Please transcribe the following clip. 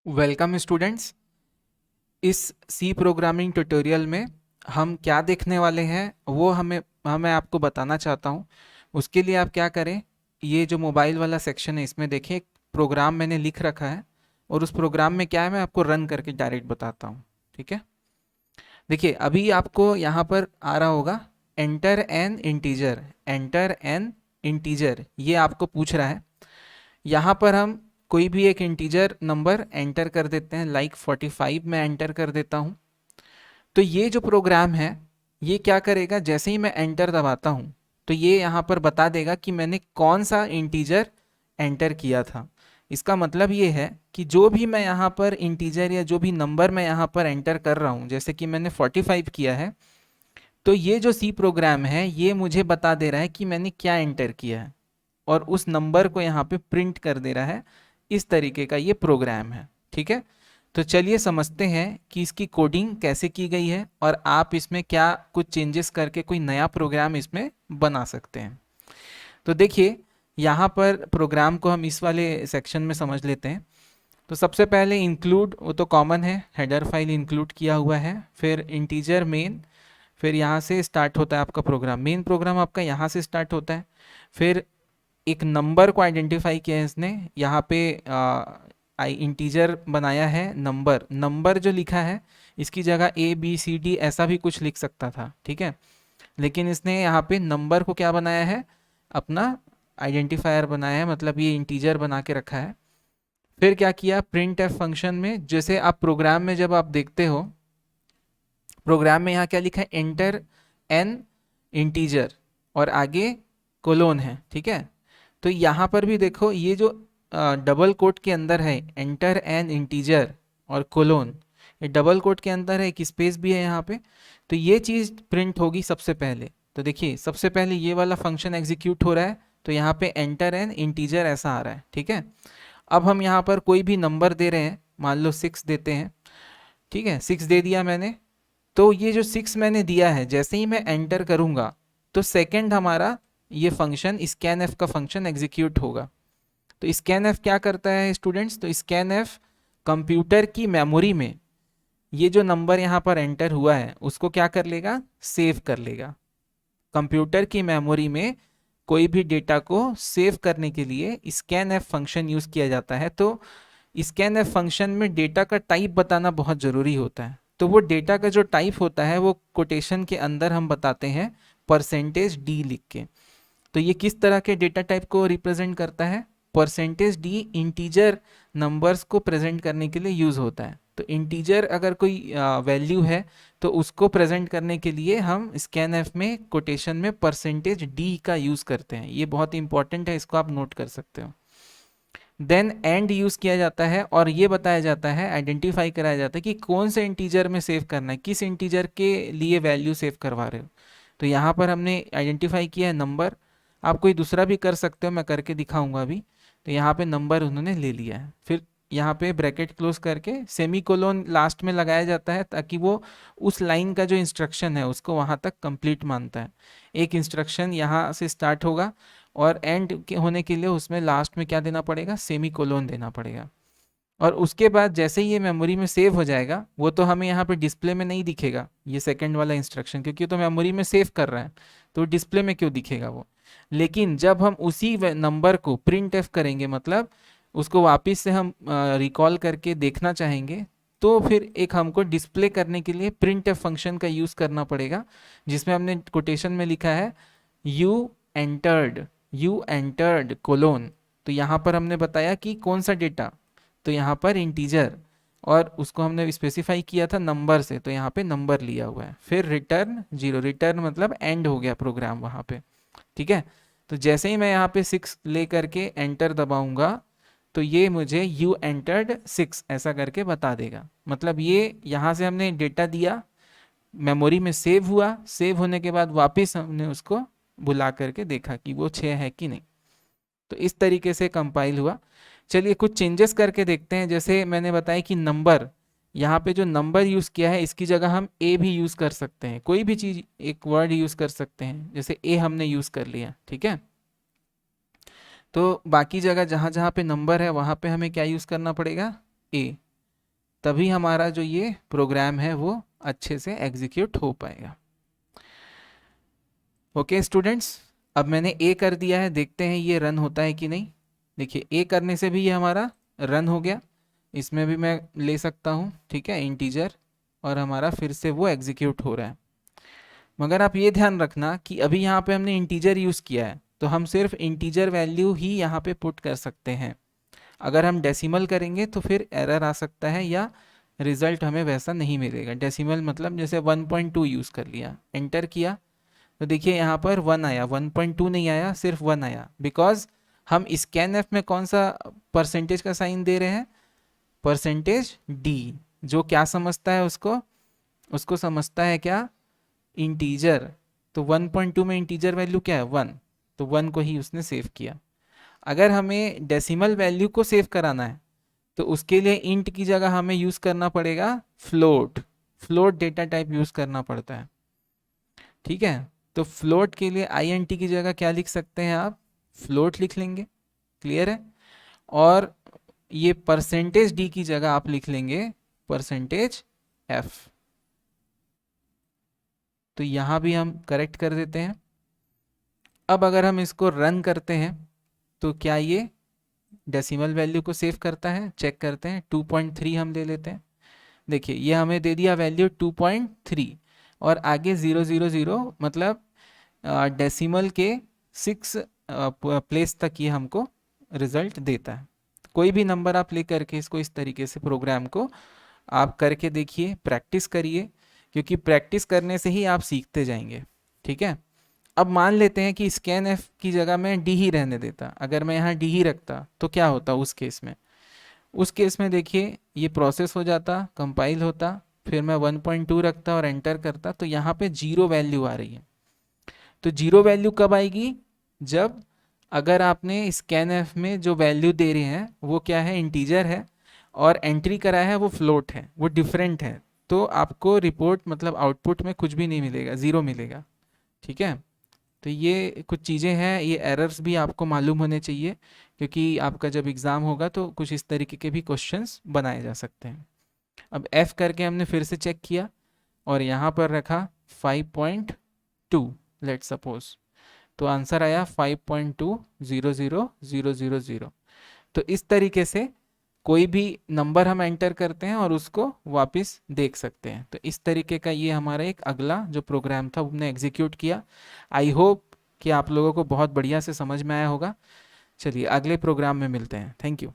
Welcome students. इस सी programming tutorial में हम क्या देखने वाले हैं वो मैं आपको बताना चाहता हूँ। उसके लिए आप क्या करें, ये जो मोबाइल वाला सेक्शन है इसमें देखें, एक प्रोग्राम मैंने लिख रखा है और उस प्रोग्राम में क्या है मैं आपको रन करके डायरेक्ट बताता हूँ। ठीक है, देखिए अभी आपको यहाँ पर आ रहा होगा enter N integer. Enter N integer ये आपको पूछ रहा है। यहाँ पर हम कोई भी एक इंटीजर नंबर एंटर कर देते हैं, लाइक 45 में एंटर कर देता हूँ। तो ये जो प्रोग्राम है ये क्या करेगा, जैसे ही मैं एंटर दबाता हूँ तो ये यहाँ पर बता देगा कि मैंने कौन सा इंटीजर एंटर किया था। इसका मतलब ये है कि जो भी मैं यहाँ पर इंटीजर या जो भी नंबर मैं यहाँ पर एंटर कर रहा हूँ, जैसे कि मैंने 45 किया है, तो ये जो सी प्रोग्राम है ये मुझे बता दे रहा है कि मैंने क्या एंटर किया है और उस नंबर को यहाँ पे प्रिंट कर दे रहा है। इस तरीके का ये प्रोग्राम है। ठीक है, तो चलिए समझते हैं कि इसकी कोडिंग कैसे की गई है और आप इसमें क्या कुछ चेंजेस करके कोई नया प्रोग्राम इसमें बना सकते हैं। तो देखिए यहाँ पर प्रोग्राम को हम इस वाले सेक्शन में समझ लेते हैं। तो सबसे पहले इंक्लूड, वो तो कॉमन है, हेडर फाइल इंक्लूड किया हुआ है। फिर इंटीजर मेन, फिर यहाँ से स्टार्ट होता है आपका प्रोग्राम। मेन प्रोग्राम आपका यहाँ से स्टार्ट होता है। फिर एक नंबर को आइडेंटिफाई किया है इसने, यहाँ पे इंटीजर बनाया है नंबर। नंबर जो लिखा है इसकी जगह ABCD ऐसा भी कुछ लिख सकता था, ठीक है, लेकिन इसने यहाँ पे नंबर को क्या बनाया है, अपना आइडेंटिफायर बनाया है, मतलब ये इंटीजर बना के रखा है। फिर क्या किया, प्रिंट एफ फंक्शन में, जैसे आप प्रोग्राम में जब आप देखते हो, प्रोग्राम में यहाँ क्या लिखा है, एंटर एन इंटीजर और आगे कोलोन है। ठीक है, तो यहाँ पर भी देखो ये जो डबल कोट के अंदर है एंटर एन इंटीजर और कोलोन, ये डबल कोट के अंदर है, एक स्पेस भी है यहाँ पे, तो ये चीज़ प्रिंट होगी सबसे पहले। तो देखिए सबसे पहले ये वाला फंक्शन एग्जीक्यूट हो रहा है, तो यहाँ पे एंटर एन इंटीजर ऐसा आ रहा है। ठीक है, अब हम यहाँ पर कोई भी नंबर दे रहे हैं, मान लो 6 देते हैं। ठीक है, 6 दे दिया मैंने, तो ये जो 6 मैंने दिया है जैसे ही मैं एंटर करूँगा तो सेकेंड हमारा ये फंक्शन स्कैन का फंक्शन एग्जीक्यूट होगा। तो स्कैन क्या करता है स्टूडेंट्स, तो स्कैन कंप्यूटर की मेमोरी में ये जो नंबर यहाँ पर एंटर हुआ है उसको क्या कर लेगा, सेव कर लेगा। कंप्यूटर की मेमोरी में कोई भी डेटा को सेव करने के लिए स्कैन फंक्शन यूज किया जाता है। तो स्कैन फंक्शन में डेटा का टाइप बताना बहुत जरूरी होता है। तो वो डेटा का जो टाइप होता है वो कोटेशन के अंदर हम बताते हैं %d लिख के। तो ये किस तरह के डेटा टाइप को रिप्रेजेंट करता है, %d इंटीजर नंबर्स को प्रेजेंट करने के लिए यूज होता है। तो इंटीजर अगर कोई वैल्यू है तो उसको प्रेजेंट करने के लिए हम स्कैनएफ में कोटेशन में %d का यूज करते हैं। ये बहुत इंपॉर्टेंट है, इसको आप नोट कर सकते हो। देन एंड यूज किया जाता है और ये बताया जाता है, आइडेंटिफाई कराया जाता है कि कौन से इंटीजर में सेव करना है, किस इंटीजर के लिए वैल्यू सेव करवा रहे हो। तो यहाँ पर हमने आइडेंटिफाई किया है नंबर, आप कोई दूसरा भी कर सकते हो, मैं करके दिखाऊंगा अभी। तो यहाँ पे नंबर उन्होंने ले लिया है, फिर यहाँ पे ब्रैकेट क्लोज करके सेमी कोलोन लास्ट में लगाया जाता है ताकि वो उस लाइन का जो इंस्ट्रक्शन है उसको वहाँ तक कंप्लीट मानता है। एक इंस्ट्रक्शन यहाँ से स्टार्ट होगा और एंड के होने के लिए उसमें लास्ट में क्या देना पड़ेगा, सेमी कोलोन देना पड़ेगा। और उसके बाद जैसे ही ये मेमोरी में सेव हो जाएगा, वो तो हमें यहाँ पे डिस्प्ले में नहीं दिखेगा ये सेकंड वाला इंस्ट्रक्शन, क्योंकि तो मेमोरी में सेव कर रहा है, तो डिस्प्ले में क्यों दिखेगा वो। लेकिन जब हम उसी नंबर को प्रिंट एफ करेंगे, मतलब उसको वापस से हम रिकॉल करके देखना चाहेंगे, तो फिर एक हमको डिस्प्ले करने के लिए प्रिंट एफ फंक्शन का यूज़ करना पड़ेगा, जिसमें हमने कोटेशन में लिखा है यू एंटर्ड कोलोन। तो यहाँ पर हमने बताया कि कौन सा डेटा, तो यहाँ पर इंटीजर, और उसको हमने स्पेसिफाई किया था नंबर से, तो यहाँ पे नंबर लिया हुआ है। फिर रिटर्न 0, रिटर्न मतलब एंड हो गया प्रोग्राम वहाँ पे। ठीक है, तो जैसे ही मैं यहाँ पे 6 ले करके एंटर दबाऊंगा तो ये मुझे यू एंटर्ड 6 ऐसा करके बता देगा। मतलब ये यहाँ से हमने डेटा दिया, मेमोरी में सेव हुआ, सेव होने के बाद वापस हमने उसको बुला करके देखा कि वो 6 है कि नहीं। तो इस तरीके से कंपाइल हुआ। चलिए कुछ चेंजेस करके देखते हैं। जैसे मैंने बताया कि नंबर, यहाँ पे जो नंबर यूज़ किया है इसकी जगह हम ए भी यूज़ कर सकते हैं, कोई भी चीज़ एक वर्ड यूज़ कर सकते हैं, जैसे ए हमने यूज़ कर लिया। ठीक है, तो बाकी जगह जहाँ जहाँ पे नंबर है वहाँ पे हमें क्या यूज़ करना पड़ेगा, ए। तभी हमारा जो ये प्रोग्राम है वो अच्छे से एग्जीक्यूट हो पाएगा। ओके स्टूडेंट्स, अब मैंने ए कर दिया है, देखते हैं ये रन होता है कि नहीं। देखिए ए करने से भी ये हमारा रन हो गया, इसमें भी मैं ले सकता हूँ, ठीक है, इंटीजर, और हमारा फिर से वो एग्जीक्यूट हो रहा है। मगर आप ये ध्यान रखना कि अभी यहाँ पे हमने इंटीजर यूज़ किया है, तो हम सिर्फ इंटीजर वैल्यू ही यहाँ पे पुट कर सकते हैं। अगर हम डेसिमल करेंगे तो फिर एरर आ सकता है या रिजल्ट हमें वैसा नहीं मिलेगा। डेसिमल मतलब जैसे 1.2 यूज़ कर लिया, एंटर किया, तो देखिए यहाँ पर 1 आया, 1.2 नहीं आया, सिर्फ 1 आया, बिकॉज हम स्कैनएफ में कौन सा परसेंटेज का साइन दे रहे हैं, परसेंटेज डी, जो क्या समझता है उसको, उसको समझता है क्या, इंटीजर। तो 1.2 में इंटीजर वैल्यू क्या है, 1, तो 1 को ही उसने सेव किया। अगर हमें डेसिमल वैल्यू को सेव कराना है तो उसके लिए इंट की जगह हमें यूज़ करना पड़ेगा float, float data type use करना पड़ता है, ठीक है। तो फ्लोट के लिए INT की जगह क्या लिख सकते हैं आप, फ्लोट लिख लेंगे, क्लियर है। और ये परसेंटेज डी की जगह आप लिख लेंगे परसेंटेज एफ। तो यहाँ भी हम करेक्ट कर देते हैं। अब अगर हम इसको रन करते हैं तो क्या ये डेसिमल वैल्यू को सेव करता है, चेक करते हैं। 2.3 हम ले लेते हैं, देखिए ये हमें दे दिया वैल्यू 2.3, और आगे 000 मतलब डेसिमल के 6 प्लेस तक ये हमको रिजल्ट देता है। कोई भी नंबर आप ले करके इसको इस तरीके से प्रोग्राम को आप करके देखिए, प्रैक्टिस करिए, क्योंकि प्रैक्टिस करने से ही आप सीखते जाएंगे, ठीक है। अब मान लेते हैं कि स्कैन एफ की जगह मैं डी ही रहने देता, अगर मैं यहाँ डी ही रखता तो क्या होता उस केस में, उस केस में देखिए ये प्रोसेस हो जाता, कंपाइल होता, फिर मैं 1.2 रखता और एंटर करता, तो यहाँ पे 0 वैल्यू आ रही है। तो 0 वैल्यू कब आएगी, जब अगर आपने स्कैन एफ में जो वैल्यू दे रहे हैं वो क्या है, इंटीजर है, और एंट्री करा है वो फ्लोट है, वो डिफरेंट है, तो आपको रिपोर्ट मतलब आउटपुट में कुछ भी नहीं मिलेगा, 0 मिलेगा, ठीक है। तो ये कुछ चीज़ें हैं, ये एरर्स भी आपको मालूम होने चाहिए, क्योंकि आपका जब एग्ज़ाम होगा तो कुछ इस तरीके के भी क्वेश्चंस बनाए जा सकते हैं। अब F करके हमने फिर से चेक किया और यहाँ पर रखा 5.2 लेट सपोज, तो आंसर आया 5.200000। तो इस तरीके से कोई भी नंबर हम एंटर करते हैं और उसको वापस देख सकते हैं। तो इस तरीके का ये हमारा एक अगला जो प्रोग्राम था वो हमने एग्जीक्यूट किया। आई होप कि आप लोगों को बहुत बढ़िया से समझ में आया होगा। चलिए अगले प्रोग्राम में मिलते हैं, थैंक यू।